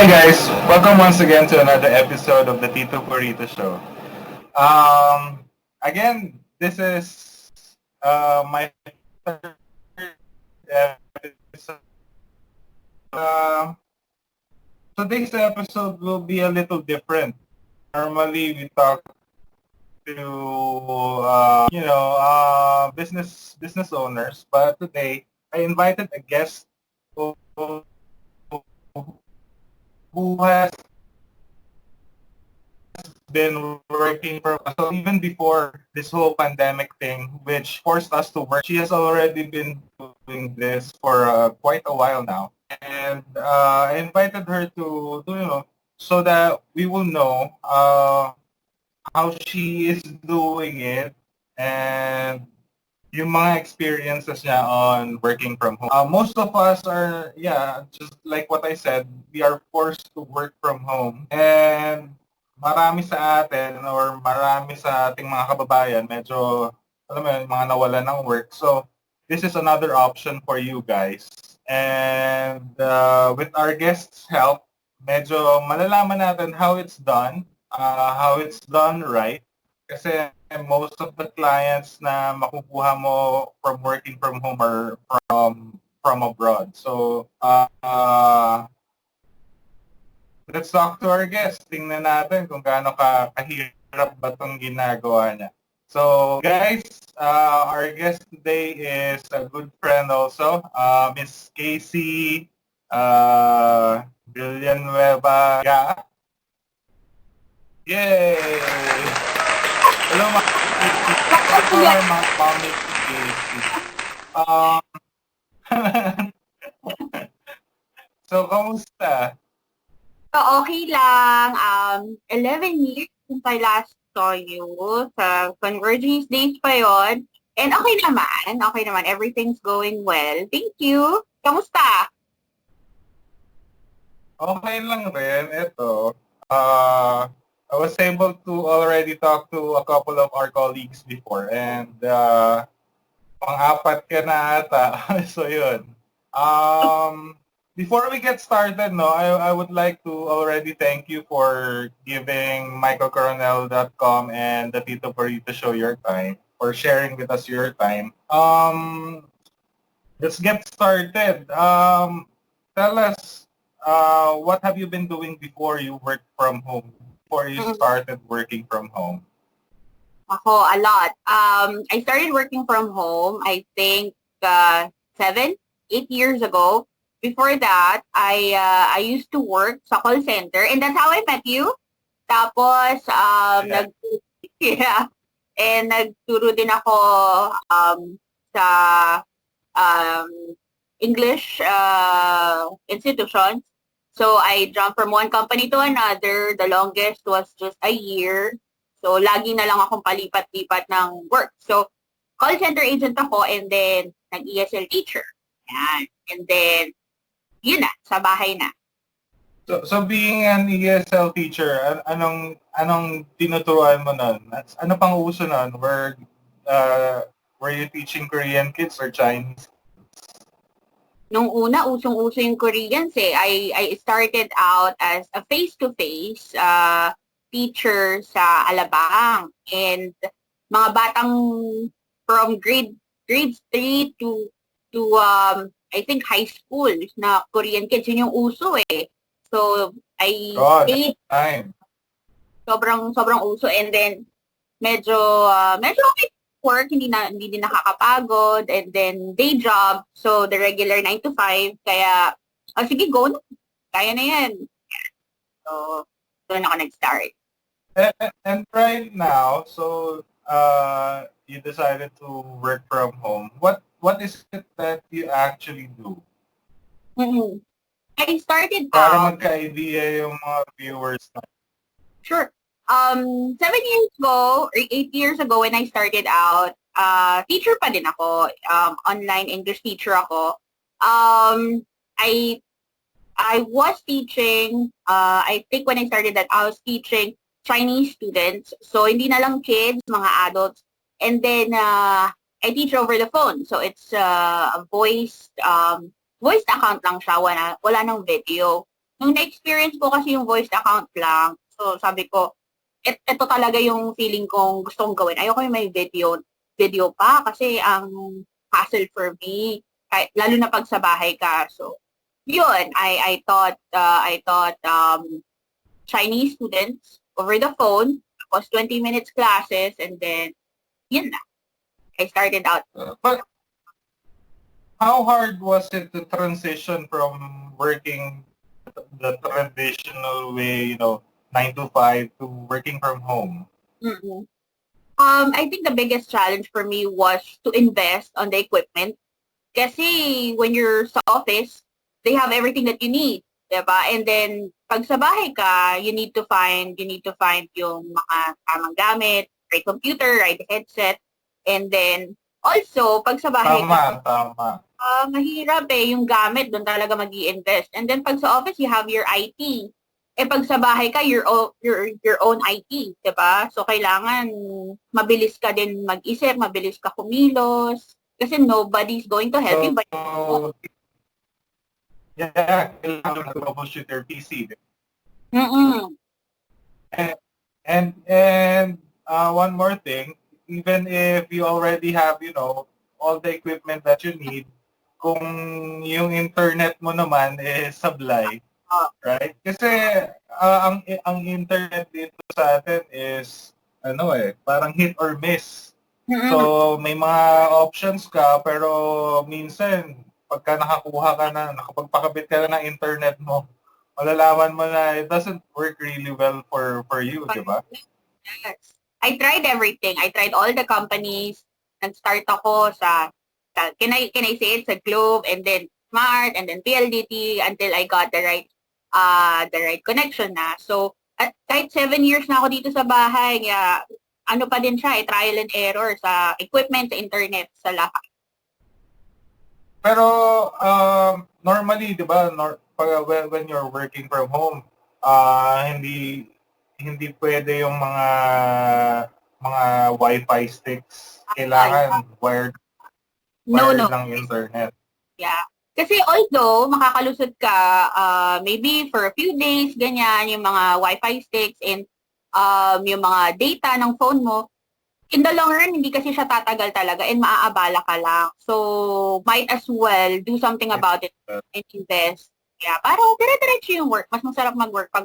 Hi guys, welcome once again to another episode of the Tito Burrito Show. Again, this is my third episode. Uh, Today's episode will be a little different. Normally, we talk to business owners, but today I invited a guest who, who has been working for so even before this whole pandemic thing, which forced us to work. She has already been doing this for quite a while now, and I invited her to so that we will know how she is doing it and yung mga experiences niya on working from home. Most of us are, just like what I said, we are forced to work from home. And marami sa atin or marami sa ating mga kababayan, medyo, alam mo yun, mga nawalan ng work. So, this is another option for you guys. And with our guest's help, medyo malalaman natin how it's done right. Kasi most of the clients na makukuha mo from working from home are from abroad. So, let's talk to our guest. Tingnan natin kung gaano kahirap ba itong ginagawa niya. So, guys, our guest today is a good friend also, Miss KCee Villanueva. Yeah. Yay! Hello, mga KCee. Hello, mga pamit ni KCee. So, kamusta? So, okay lang. 11 years since I last saw you. Sa Convergence Days pa yon. And okay naman. Okay naman. Everything's going well. Thank you. Kamusta? Okay lang rin. Ito, I was able to already talk to a couple of our colleagues before and pang-apat ka na ata. So, yun. Before we get started, I would like to already thank you for giving michaelcoronel.com and the Tito Burrito Show your time, for sharing with us your time. Let's get started. Tell us, what have you been doing before you worked from home, before you started working from home? Ako, a lot. I started working from home, I think, 7, 8 years ago. Before that, I used to work sa call center, and that's how I met you. Tapos, Yeah. yeah, and nagturo din ako sa um, English institutions. So, I jumped from one company to another. The longest was just a year. So, lagi na lang akong palipat-lipat ng work. So, call center agent ako, and then nag-ESL teacher. Yan. And then, yun na, sa bahay na. So being an ESL teacher, anong tinuturuan mo nun? Ano pang uso nun? Were you teaching Korean kids or Chinese? Nung una, usong-uso yung Koreans eh. I started out as a face-to-face teacher sa Alabang. And mga batang from grades 3 to I think high school na Korean kids, yun yung uso eh. So, I stayed, time. sobrang uso, and then medyo okay work, hindi din nakakapagod, and then day job, so the regular 9 to 5, kaya, sige, go na, kaya na yan. So, doon ako nag-start. And right now, so you decided to work from home. What is it that you actually do? Mm-hmm. I started Para out... magka-idea yung mga viewers na. Sure. 7 years ago, or 8 years ago when I started out, teacher pa din ako. Online English teacher ako. I was teaching, I think when I started that, I was teaching Chinese students. So, hindi na lang kids, mga adults. And then, I teach over the phone. So, it's a voiced account lang siya, wala nang video. Nung na-experience ko kasi yung voice account lang, so sabi ko, ito talaga yung feeling kong gusto kong gawin. Ayoko yung may video pa kasi ang hassle for me, kahit, lalo na pag sa bahay ka. So, yun, I taught Chinese students over the phone. It was 20 minutes classes and then, yun na. I started out. But how hard was it to transition from working the traditional way, 9 to 5, to working from home? Mm-mm. I think the biggest challenge for me was to invest on the equipment. Kasi when you're sa office, they have everything that you need, 'di ba? And then pag sa bahay ka, you need to find yung mga tamang gamit, right computer, right headset, and then also pag sa bahay ka, Tama, tama. mahirap yung gamit doon talaga mag-i-invest. And then pag sa office, you have your IT. Eh pag sa bahay ka, your own IT, 'di ba? So kailangan mabilis ka din mag-isip, mabilis ka kumilos kasi nobody's going to help you So, but yeah, kailangan mo troubleshoot your PC. mm. And and one more thing, even if you already have, all the equipment that you need, kung yung internet mo naman is sablay, right? Kasi ang internet dito sa atin is parang hit or miss. Mm-mm. So may mga options ka pero minsan pagka nakapagpakabit ka na ng internet mo, malalaman mo na it doesn't work really well for you, di ba? Yes. I tried everything. I tried all the companies. Nag-start ako can I say it, sa Globe, and then Smart, and then PLDT, until I got the right connection na. So, at kahit 7 years na ako dito sa bahay, ano pa din siya, trial and error sa equipment, sa internet, sa lahat. Pero normally, 'di ba, when you're working from home, hindi hindi pwede yung mga Wi-Fi sticks. Kailangan wired No, wired no. lang internet. Yeah. Kasi although makakalusot ka, maybe for a few days, ganyan, yung mga Wi-Fi sticks and yung mga data ng phone mo, in the long run, hindi kasi siya tatagal talaga and maaabala ka lang. So, might as well do something about it and invest. Yeah, para dire-diretso yung work. Mas masarap mag-work pag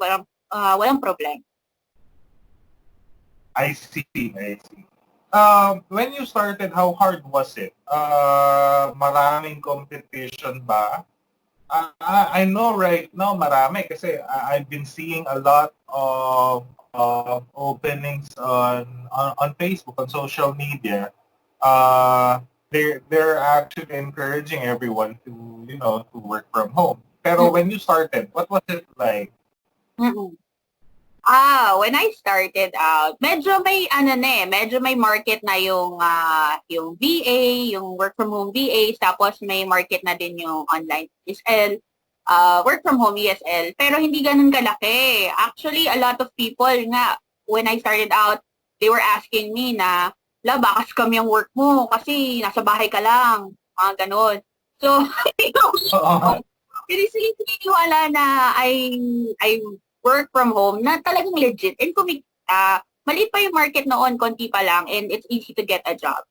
walang problem. I see, I see. When you started, how hard was it? Maraming competition ba? I know right now marami kasi I've been seeing a lot of openings on Facebook, on social media. They're actually encouraging everyone to work from home. Pero when you started, what was it like? Mm-mm. When I started out, medyo may market na yung VA, yung work from home VA, tapos may market na din yung online ESL, work from home ESL, pero hindi ganun kalaki. Actually, a lot of people nga, when I started out, they were asking me na, bakas kami yung work mo kasi nasa bahay ka lang, mga ganun. So, sininiwala na I work from home na talagang legit and kumikita. Maliit pa yung market noon, konti pa lang, and it's easy to get a job.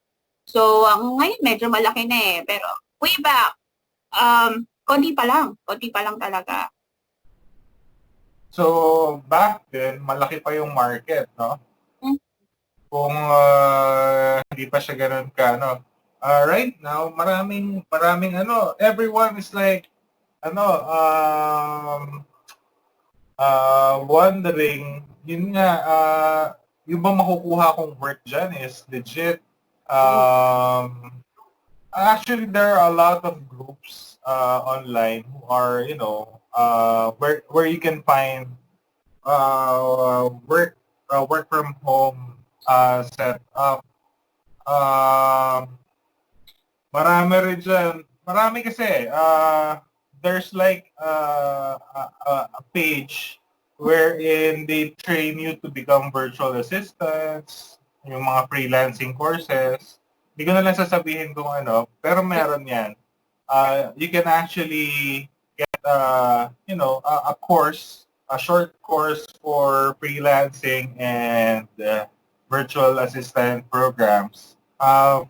So, ngayon medyo malaki na Pero way back, konti pa lang talaga. So, back then, malaki pa yung market, no? Kung hindi pa siya ganun ka, no? Right now, maraming everyone is like, wondering, yun nga, yung ba makukuha kong work dyan is legit. Actually, there are a lot of groups online who are, where you can find work from home set up. Marami rin dyan. Marami kasi, there's like a page wherein they train you to become virtual assistants, yung mga freelancing courses. Hindi ko na lang sasabihin kung ano, pero meron yan. You can actually get a course, a short course for freelancing and virtual assistant programs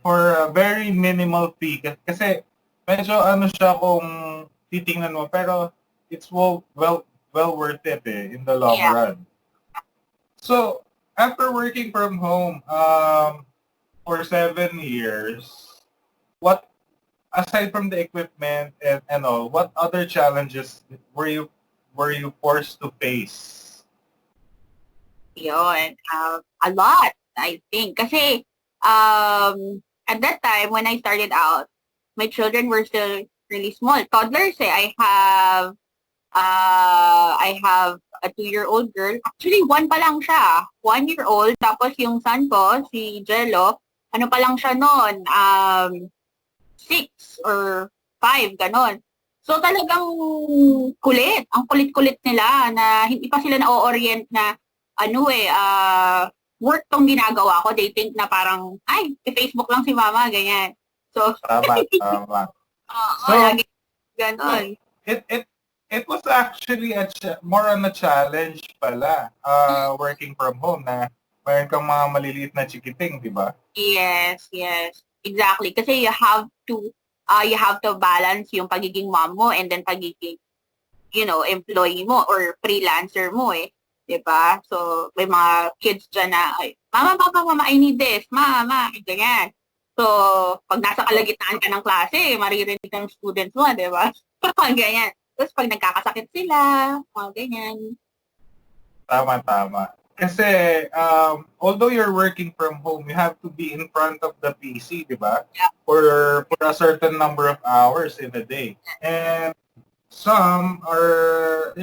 for a very minimal fee. Kasi medyo ano siya kung titingnan mo, pero it's well worth it in the long Yeah. run. So, after working from home for 7 years, what aside from the equipment and all, what other challenges were you forced to face? Yun. A lot, I think. Kasi, at that time, when I started out, my children were still really small. Toddlers I have a 2-year-old girl. Actually, one pa lang siya. 1-year-old. Tapos yung son ko, si Jello, ano pa lang siya noon? 6 or 5, ganon. So talagang kulit. Ang kulit-kulit nila na hindi pa sila na-orient na work tong ginagawa ko. They think na parang, ay, Facebook lang si mama, ganyan. So, Tama. oo, So, lagi ganon. it was actually more on a challenge pala, working from home na mayroon kang mga maliliit na chikiting, di ba? Yes, yes. Exactly. Kasi you have to balance yung pagiging mom mo and then pagiging, employee mo or freelancer mo eh. 'Di ba? So, may mga kids dyan na, ay, mama, I need this. Mama, ganyan. So, pag nasa kalagitnaan ka ng klase, maririnig ng students mo, 'di ba? Ganyan. Tapos pag nagkakasakit sila, mga ganyan. Tama. Kasi, although you're working from home, you have to be in front of the PC, di ba? Yeah. For a certain number of hours in a day. And some are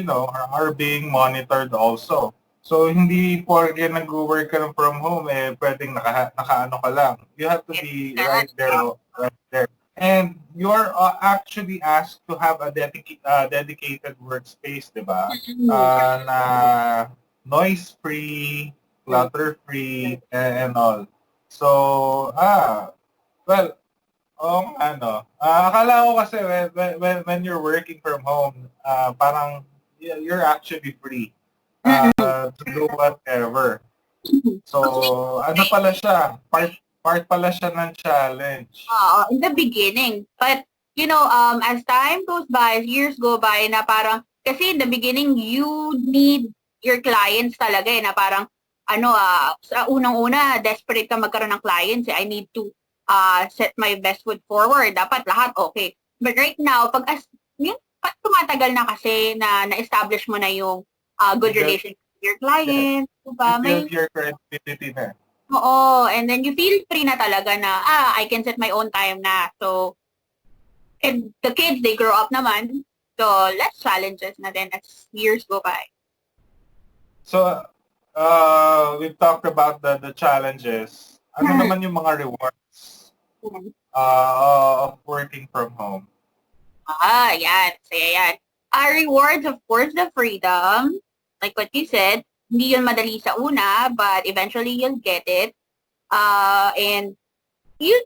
being monitored also. So, hindi porke nag-work ka from home, pwedeng nakaano ka lang. You have to be right there. And you are actually asked to have a dedicated workspace, di ba? Na noise-free, clutter-free, and all. So, well, akala ko kasi when you're working from home, parang you're actually free to do whatever. So, ano pala siya? Part pala siya ng challenge. In the beginning. But, as time goes by, as years go by, na parang, kasi in the beginning, you need your clients talaga na parang, sa unang-una, desperate ka magkaroon ng clients. I need to set my best foot forward. Dapat lahat okay. But right now, pag tumatagal na kasi na-establish mo na yung good relationship with your clients, diba? You build your credibility na. Oo, and then you feel free na talaga na, I can set my own time na. So, and the kids, they grow up naman. So, less challenges na din as years go by. So, we've talked about the challenges. Ano naman yung mga rewards of working from home? Yan. Saya yan. Rewards, of course, the freedom. Like what you said, hindi yun madali sa una, but eventually you'll get it. And yung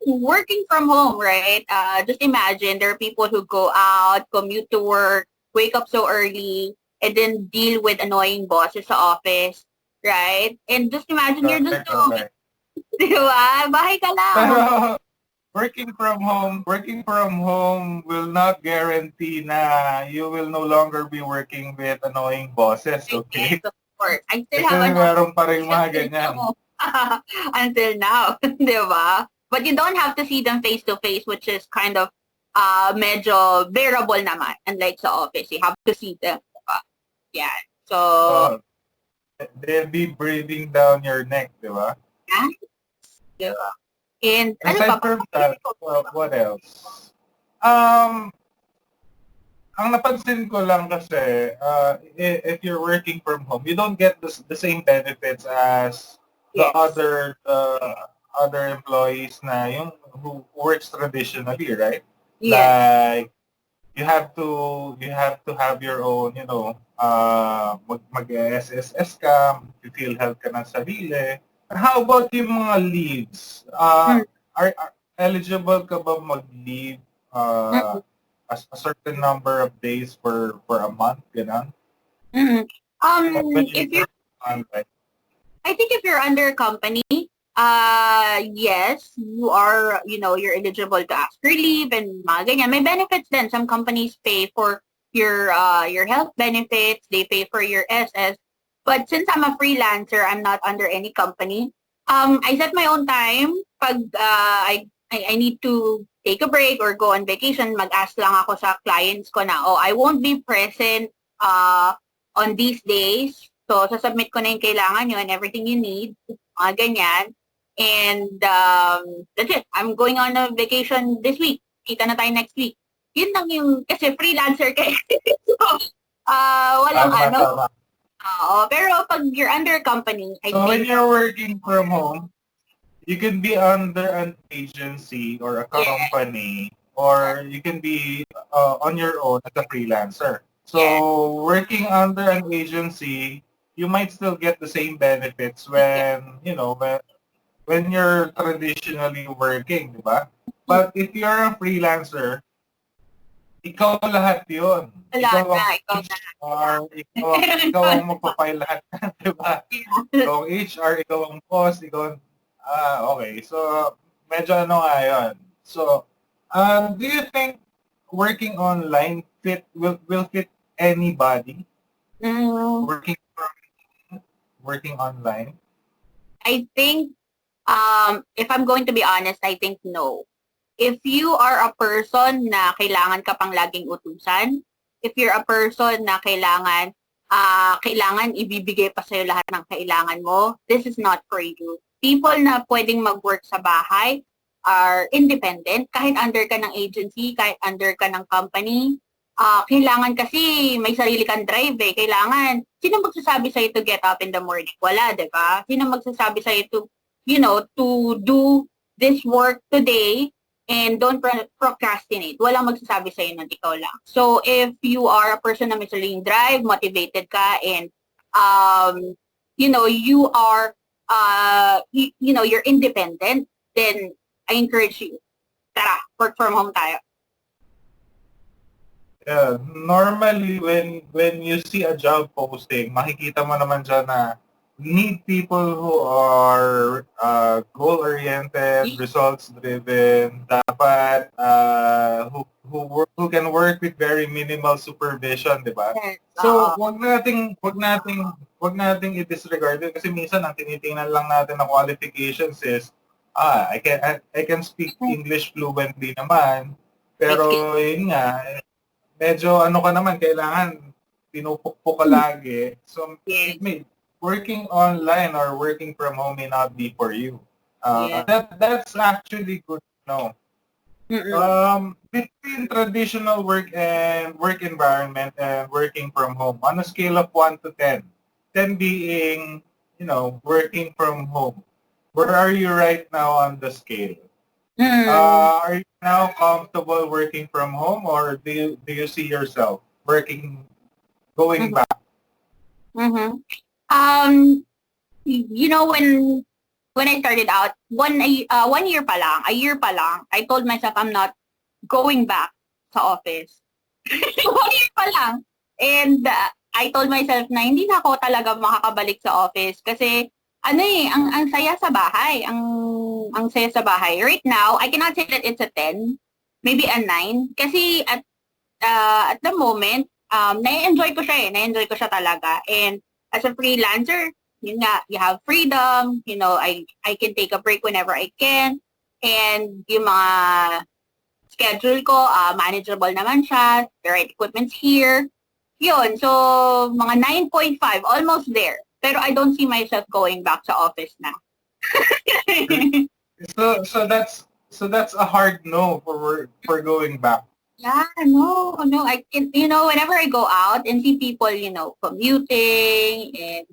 working from home, right? Just imagine there are people who go out, commute to work, wake up so early, and then deal with annoying bosses sa office, right? And just imagine you're just doing, di ba? Bahay ka lang. Pero working from home will not guarantee na you will no longer be working with annoying bosses, okay? Yes, of course. I still Kasi have meron pa rin mga ganyan. Until now, di ba? But you don't have to see them face to face, which is kind of medyo bearable naman. Unlike sa office, you have to see them. Yeah. So, they'll be breathing down your neck, di ba? Yeah. And aside from that, what else? Ang napansin ko lang kasi, if you're working from home, you don't get the same benefits as the other employees na yung who works traditionally, right? Yes. Like you have to have your own, mag-SSS ka, feel health ka ng sarili. How about yung mga leaves? Are eligible ka ba mag-leave a certain number of days for a month, gano'n. Mhm. When you If you work online. I think if you're under a company, yes, you are, you're eligible to ask for leave and mga ganyan. May benefits then. Some companies pay for your health benefits. They pay for your SS. But since I'm a freelancer, I'm not under any company. I set my own time. Pag I need to take a break or go on vacation, mag-ask lang ako sa clients ko na, oh, I won't be present on these days. So, sasubmit ko na yung kailangan nyo and everything you need, mga ganyan. And that's it. I'm going on a vacation this week. Kita na tayo next week. Yun lang yung, kasi freelancer kayo. So, walang Tama, tama. Oo, pero pag you're under a company, I So when think, you're working from home, you can be under an agency or a yeah, company, or you can be on your own as a freelancer. yeah, So working under an agency, you might still get the same benefits yeah. when, when you're traditionally working, di ba? But if you're a freelancer, ikaw lahat yun. Wala Ikaw na, ang ikaw na. HR, ikaw ang magpapile lahat, di ba? Ikaw ang HR, ikaw ang boss, ikaw ang... okay. So, medyo ano nga yun. So, do you think working online will fit anybody? Mm, Working online? I think, if I'm going to be honest, I think no. If you are a person na kailangan ka pang laging utusan, if you're a person na kailangan ibibigay pa sa'yo lahat ng kailangan mo, this is not for you. People na pwedeng mag-work sa bahay are independent, kahit under ka ng agency, kahit under ka ng company. Kailangan kasi may sarili kang drive eh. Kailangan, sino magsasabi sa'yo to get up in the morning? Wala, di ba? Sino magsasabi sa'yo to do this work today and don't procrastinate. Walang magsasabi sa'yo na ikaw lang. So, if you are a person na may sariling drive, motivated ka, and, you are, you're independent, then I encourage you, tara, work from home tayo. Yeah, normally when you see a job posting, makikita mo naman dyan na need people who are goal-oriented, results-driven, dapat who can work with very minimal supervision, di ba? Yes, So, wag nating i-disregard it kasi minsan ang tinitingnan lang natin na qualifications is I can speak English fluently naman, pero yun nga, medyo ano ka naman, kailangan pinupukpok ka lagi. So, yes, working online or working from home may not be for you. yes. That's actually good to know. Between traditional work and work environment and working from home, on a scale of 1 to 10, 10 being, working from home, where are you right now on the scale? Are you now comfortable working from home, or do you see yourself going back? Mm-hmm. When I started out, a year pa lang, I told myself I'm not going back sa office. 1 year pa lang. And I told myself na hindi na ako talaga makakabalik sa office kasi ang saya sa bahay. Ang saya sa bahay. Right now, I cannot say that it's a 10, maybe a 9 kasi at the moment, na-enjoy ko siya eh. Na-enjoy ko siya talaga. And as a freelancer, yun nga, you have freedom, I can take a break whenever I can. And yung mga schedule ko, manageable naman siya. The right equipment's here. Yun, so mga 9.5, almost there. Pero I don't see myself going back sa office na. So that's a hard no for going back. Yeah, no. Whenever I go out and see people, commuting, and,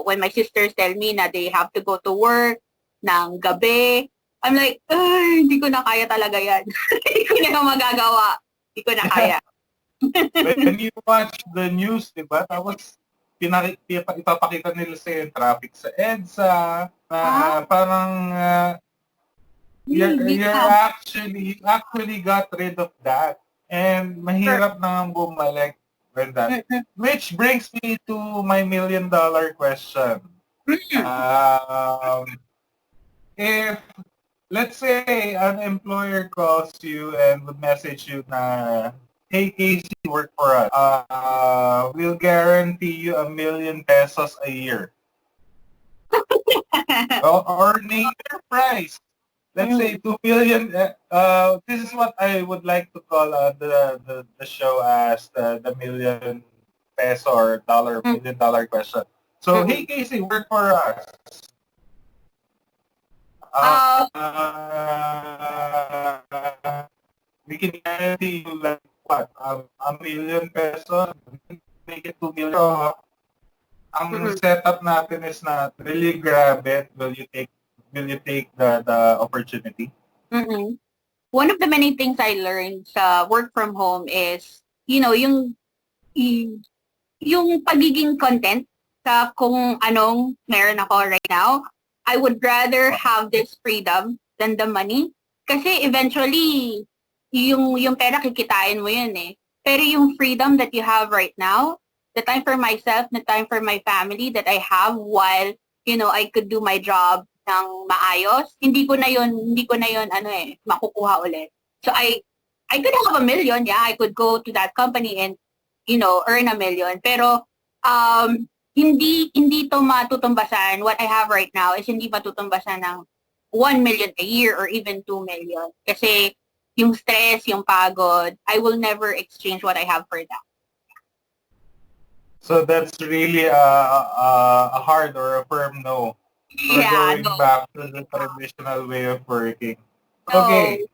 when my sisters tell me na they have to go to work ng gabi, I'm like, ay, hindi ko na kaya talaga yan. Hindi ko na magagawa. Hindi ko na kaya. When you watch the news, di ba? Tapos, ipapakita nila sa yung traffic sa EDSA, parang you actually got rid of that. And mahirap nang bumalik with that. Which brings me to my million-dollar question. If, let's say, an employer calls you and would message you na, hey, KCee, work for us. We'll guarantee you ₱1,000,000 a year. Or name your price. Let's say 2 million. This is what I would like to call the show as the million peso or $1,000,000 question. So, hey, Casey, work for us. Uh, We can guarantee you like what, ₱1,000,000, make it 2 million. So, ang setup natin is na really grab it. Will you take the opportunity? One of the many things I learned sa work from home is, y- yung pagiging content sa kung anong meron ako right now. I would rather have this freedom than the money. Kasi eventually, yung pera kikitain mo yun eh. Pero yung freedom that you have right now, the time for myself, the time for my family that I have while, I could do my job ng maayos, hindi ko na yun, makukuha ulit. So I could have 1 million, yeah, I could go to that company and, earn 1 million. Pero, hindi to matutumbasan. What I have right now is hindi matutumbasan ng 1 million a year or even 2 million. Kasi yung stress, yung pagod, I will never exchange what I have for that. So that's really a hard or a firm no for Yeah, going no. back to the traditional way of working. No. Okay,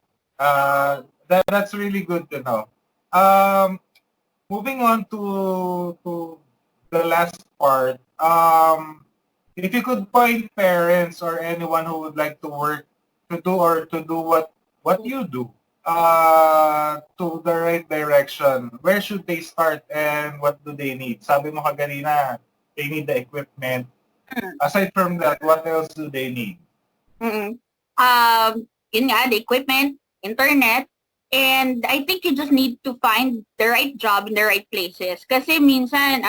that's really good to know. Moving on to the last part. If you could point parents or anyone who would like to work to do what you do to the right direction, where should they start and what do they need? Sabi mo kaganina, they need the equipment. Aside from that, what else do they need? Yun nga, the equipment, internet, and I think you just need to find the right job in the right places. Kasi minsan,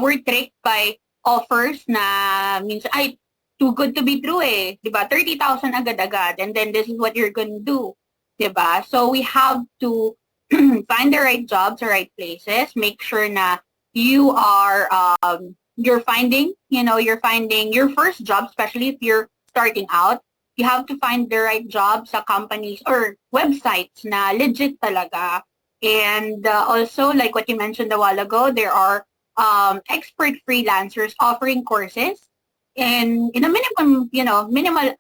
we're tricked by offers na minsan, too good to be true eh. Diba? 30,000 agad-agad and then this is what you're gonna do. Diba? So we have to find the right jobs, the right places, make sure na you are, you're finding your first job, especially if you're starting out. You have to find the right job sa companies or websites na legit talaga. And also, like what you mentioned a while ago, there are expert freelancers offering courses and in a minimal,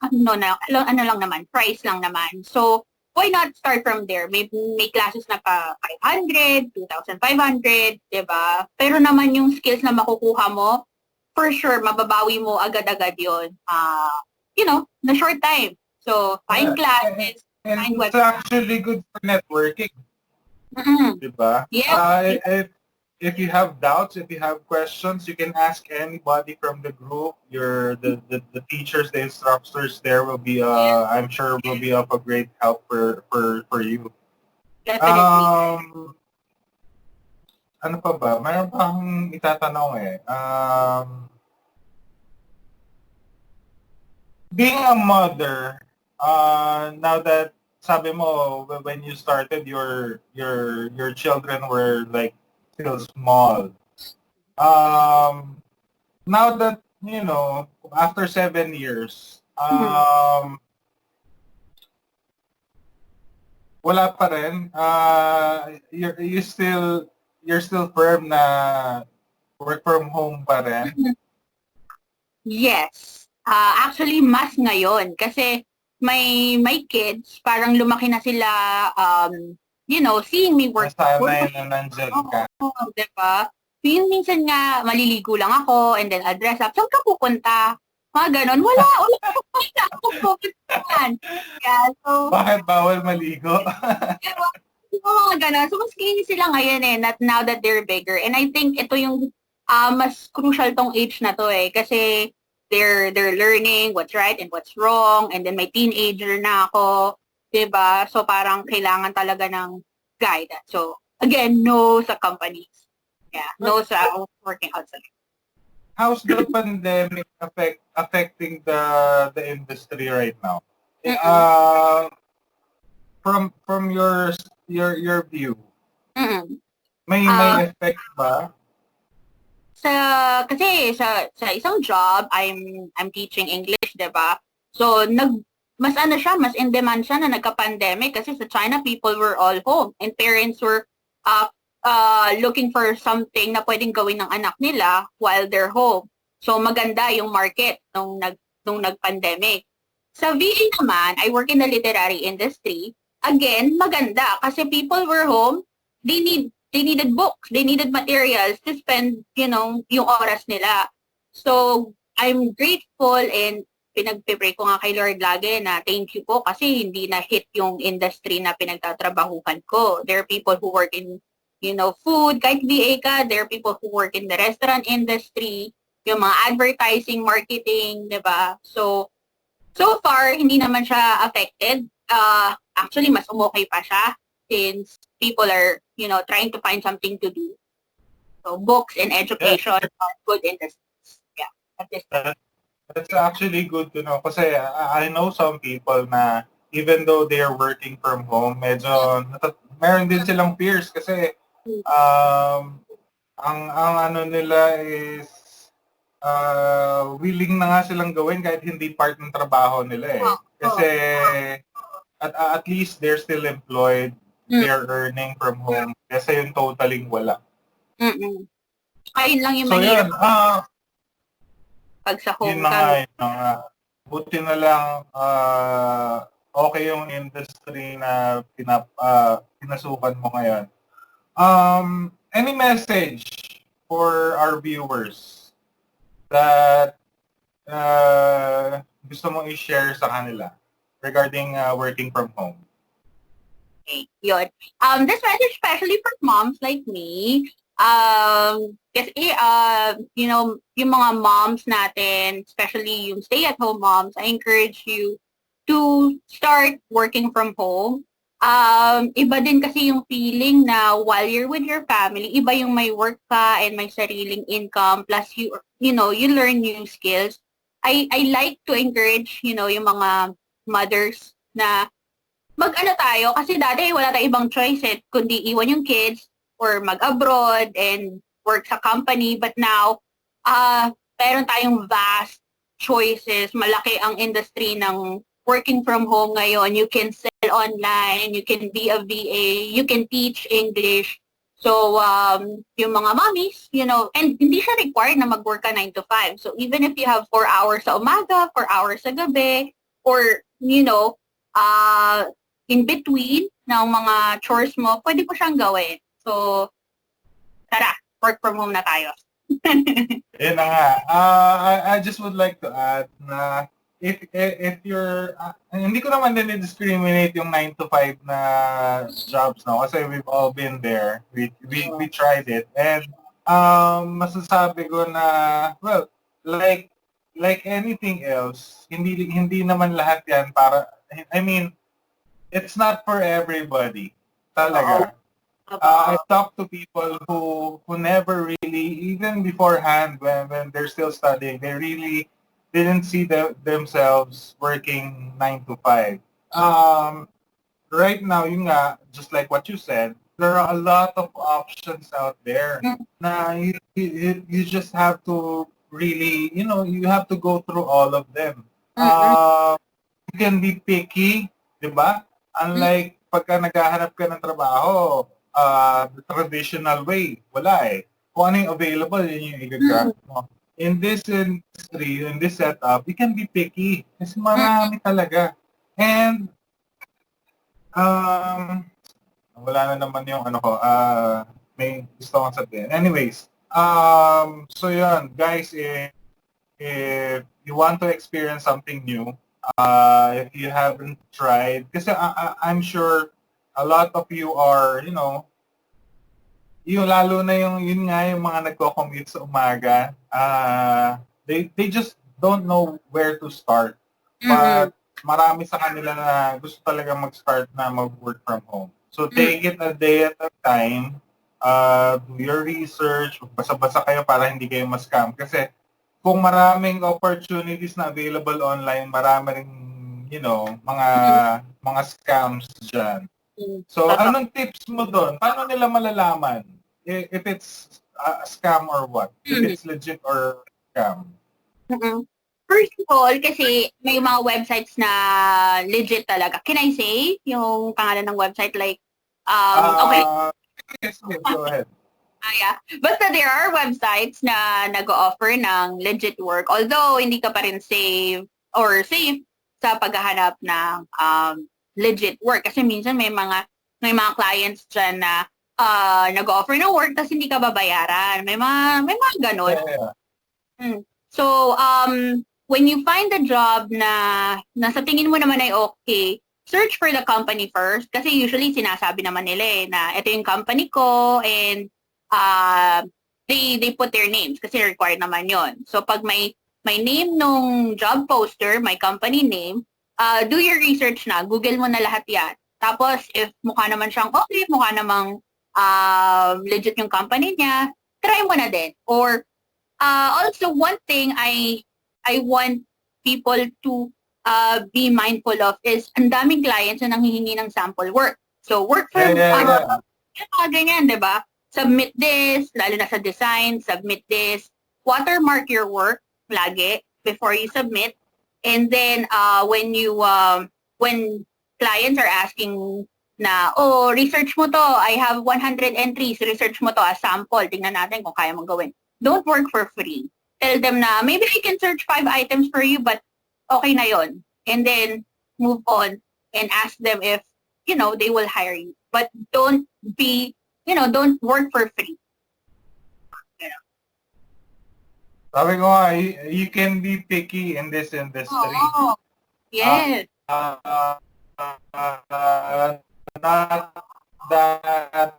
ano lang naman, price lang naman. So, why not start from there? May classes na pa 500, 2,500, diba? Pero naman yung skills na makukuha mo, for sure, mababawi mo agad-agad yun. Na short time. So, find classes, And find it's websites. actually good for networking. Diba? Yeah. If you have doubts, if you have questions, you can ask anybody from the group. The teachers, the instructors there will be I'm sure will be of a great help for you. Definitely. Ano pa ba? Mayroon pa akong itatanong eh. Being a mother, now that sabi mo when you started your children were like still small. Now that after 7 years, wala pa rin. You're still firm na work from home pa rin. Yes. Actually, mas ngayon. Kasi my kids, parang lumaki na sila, seeing me work. Nasanay na nandyan ka. Oo, diba? Yung minsan nga, maliligo lang ako and then I'll dress up. Saan ka pupunta? Mga ganon. Wala ako pupuntahan. Yeah, so, Bakit bawal maligo? diba? Mga ganon. So, mas kinis sila ngayon eh, not now that they're bigger. And I think ito yung mas crucial tong age na to eh. Kasi they're learning what's right and what's wrong. And then may teenager na ako. Diba? So, parang kailangan talaga ng guidance. So, again, no sa companies. Yeah, no sa working outside. How's the pandemic affecting the industry right now? From your view, Mm-mm. may effect ba? Kasi sa isang job, I'm teaching English, 'di ba? So mas ano siya, mas in demand siya na nagka-pandemic kasi sa China people were all home and parents were uh, looking for something na pwedeng gawin ng anak nila while they're home. So maganda yung market nung nag-pandemic. Sa VA naman, I work in the literary industry. Again, maganda kasi people were home, they needed books, they needed materials to spend, yung oras nila. So, I'm grateful and pinagpipray ko nga kay Lord lagi na thank you po kasi hindi na hit yung industry na pinagtatrabahuhan ko. There are people who work in, food, kahit VA ka, there are people who work in the restaurant industry, yung mga advertising, marketing, di ba? So far, hindi naman siya affected. Actually, mas umokay pa siya since people are, trying to find something to do. So books and education are good industries. Yeah, at this time. That's actually good to know kasi I know some people na even though they are working from home, medyo meron din silang fears kasi ang ano nila is willing na nga silang gawin kahit hindi part ng trabaho nila eh. Kasi at least they're still employed, they're earning from home kasi yung totaling wala. Ayun lang yung so mahirap. Yun, pag sa home yun na nga, ka. yun na nga. Buti na lang okay yung industry na pinasukan mo ngayon. Any message for our viewers that gusto mong i-share sa kanila regarding working from home? Okay, yun. This message especially for moms like me. Kasi, yung mga moms natin, especially yung stay-at-home moms, I encourage you to start working from home. Iba din kasi yung feeling na while you're with your family, iba yung may work ka and may sariling income, plus you learn new skills. I like to encourage, yung mga mothers na mag-ano tayo, kasi dati wala tayong ibang choice kundi iwan yung kids or mag-abroad and work sa company. But now, meron tayong vast choices. Malaki ang industry ng working from home ngayon. You can sell online, you can be a VA, you can teach English. So, yung mga mommies, and hindi siya required na mag-work ka 9 to 5. So, even if you have 4 hours sa umaga, 4 hours sa gabi, or, in between ng mga chores mo, pwede po siyang gawin. So, tara, work from home na tayo. Yun na nga. I just would like to add na if you're, hindi ko naman din discriminate yung 9 to 5 na jobs, no? Kasi we've all been there. We tried it. And masasabi ko na, well, like anything else, hindi naman lahat yan para, I mean, it's not for everybody. Talaga. I've talked to people who never really, even beforehand when they're still studying, they really didn't see themselves working 9 to 5. Right now, yun nga, just like what you said, there are a lot of options out there na you just have to really, you have to go through all of them. You can be picky, di ba? Unlike pagka naghahanap ka ng trabaho, the traditional way, wala eh. Kung ano yung available, yun yung i-grab mo. In this industry, in this setup, you can be picky. Kasi marami talaga. And, wala na naman yung may gusto kong sabihin. Anyways, so yun, guys, if you want to experience something new, if you haven't tried, kasi I'm sure a lot of you are, yung lalo na yun nga yung mga nagko-commute sa umaga, they just don't know where to start. But marami sa kanila na gusto talaga mag-start na mag-work from home. So take it a day at a time. Do your research, basa-basa kayo para hindi kayo ma-scam. Kasi kung maraming opportunities na available online, marami ring, mga scams dyan. So, anong tips mo doon? Paano nila malalaman if it's a scam or what? If it's legit or scam? First of all, kasi may mga websites na legit talaga. Can I say yung pangalan ng website? Like, okay. Yes, go ahead. Yeah. Basta there are websites na nag-offer ng legit work. Although, hindi ka pa rin safe sa paghahanap ng legit work. Kasi minsan may mga clients dyan na nag-offer ng work tapos hindi ka babayaran. May mga ganun. Yeah. So, when you find a job na sa tingin mo naman ay okay, search for the company first. Kasi usually sinasabi naman nila na ito yung company ko and they put their names kasi required naman yon. So, pag may name nung job poster, may company name, do your research na. Google mo na lahat yan. Tapos, if mukha naman siyang okay, mukha namang legit yung company niya, try mo na din. Or, also, one thing I want people to be mindful of is ang daming clients na nanghihingi ng sample work. So, work for ganyan, di ba? Submit this, lalo na sa design, submit this. Watermark your work lagi before you submit. And then, when clients are asking na, research mo to, I have 100 entries, research mo to as sample, tingnan natin kung kaya mong gawin. Don't work for free. Tell them na, maybe I can search 5 items for you, but okay na yon. And then, move on and ask them if, they will hire you. But don't work for free. Sabi ko nga, you can be picky in this industry. Oh, yes. Not that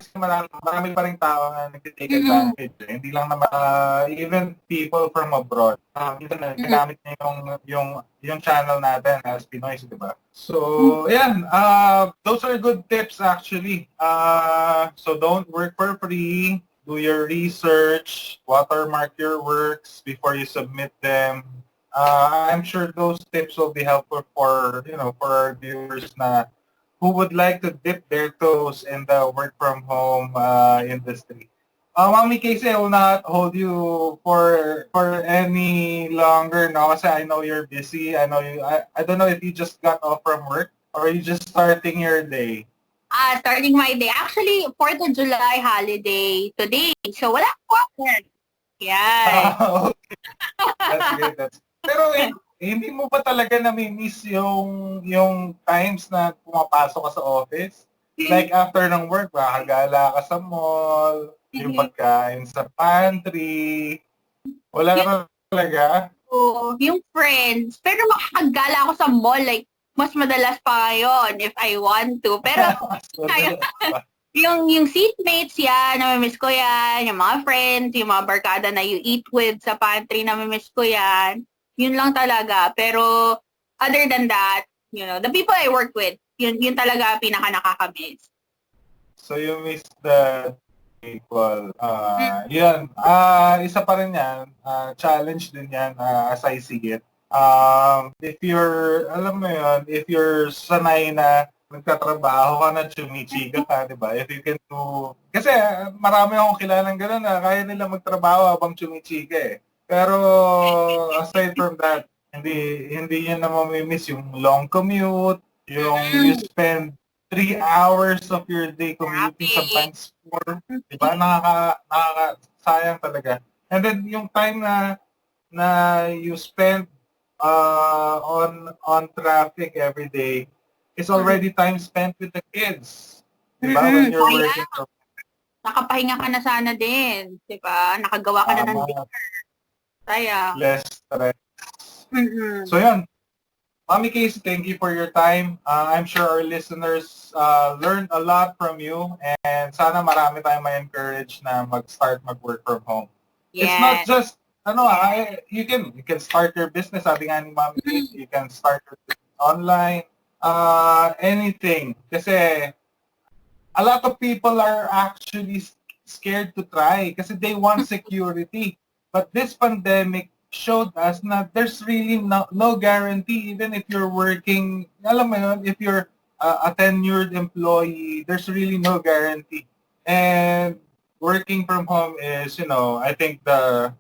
marami pa rin tao na nag-take advantage. Hindi lang naman, even people from abroad. Ginamit niya yung channel natin as Pinoy, di ba? So, yan. Those are good tips actually. So, don't work for free. Do your research. Watermark your works before you submit them. I'm sure those tips will be helpful for our viewers na who would like to dip their toes in the work from home industry. Mami KCee, I will not hold you for any longer now kasi I know you're busy. I know you. I don't know if you just got off from work or you just starting your day. Starting my day. Actually, 4th of July holiday today. So, wala ko work. Yeah. Okay. That's good. Pero hindi mo ba talaga nami-miss yung times na pumapasok ka sa office? Like after ng work, makakagala ka sa mall, yung pagkain sa pantry. Wala na talaga? Oo, yung friends. Pero makakagala ako sa mall. Like, mas madalas pa ngayon if I want to. Pero, yung seatmates yan, namimiss ko yan. Yung mga friends, yung mga barkada na you eat with sa pantry, namimiss ko yan. Yun lang talaga. Pero, other than that, the people I work with, yun talaga pinaka-nakakamiss. So, you miss the people. Yun. Isa pa rin yan. Challenge din yan as I see it. If you're, alam mo yun, if you're sanay na nagtatrabaho ka na, chumichika ka, di ba? If you can do... Kasi marami akong kilalang gano'n na kaya nila magtrabaho habang chumichika eh. Pero aside from that, hindi yun na mamimiss yung long commute, yung you spend 3 hours of your day commuting, sometimes 4, di ba? Nakakasayang talaga. And then yung time na you spend on traffic every day is already time spent with the kids. Diba? When you're working from... Nakapahinga ka na sana din. Diba? Nakagawa ka na ng dinner. Kaya. Less stress. So yun. Mami KCee, thank you for your time. I'm sure our listeners learned a lot from you and sana marami tayong ma-encourage na mag-start mag-work from home. Yes. It's not just you can start your business. Sabi nga ni Mami KCee, you can start your business online. anything. Kasi a lot of people are actually scared to try kasi they want security. But this pandemic showed us that there's really no guarantee even if you're working, alam mo yun, if you're a tenured employee, there's really no guarantee. And working from home is, I think the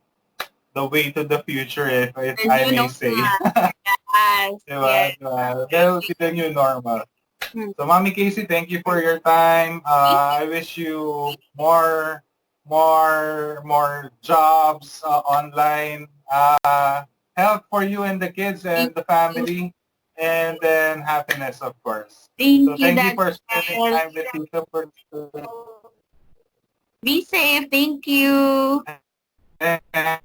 way to the future, if And I you may know say. that. Yes, Diba? yes. Diba? That will be the new normal. Hmm. So, Mami KCee, thank you for your time. I wish you more jobs online, health for you and the kids Thank and the you. family, and then happiness, of course. So, Thank you, thank you for spending Daniel. time with Tito for Be safe. Thank you. today.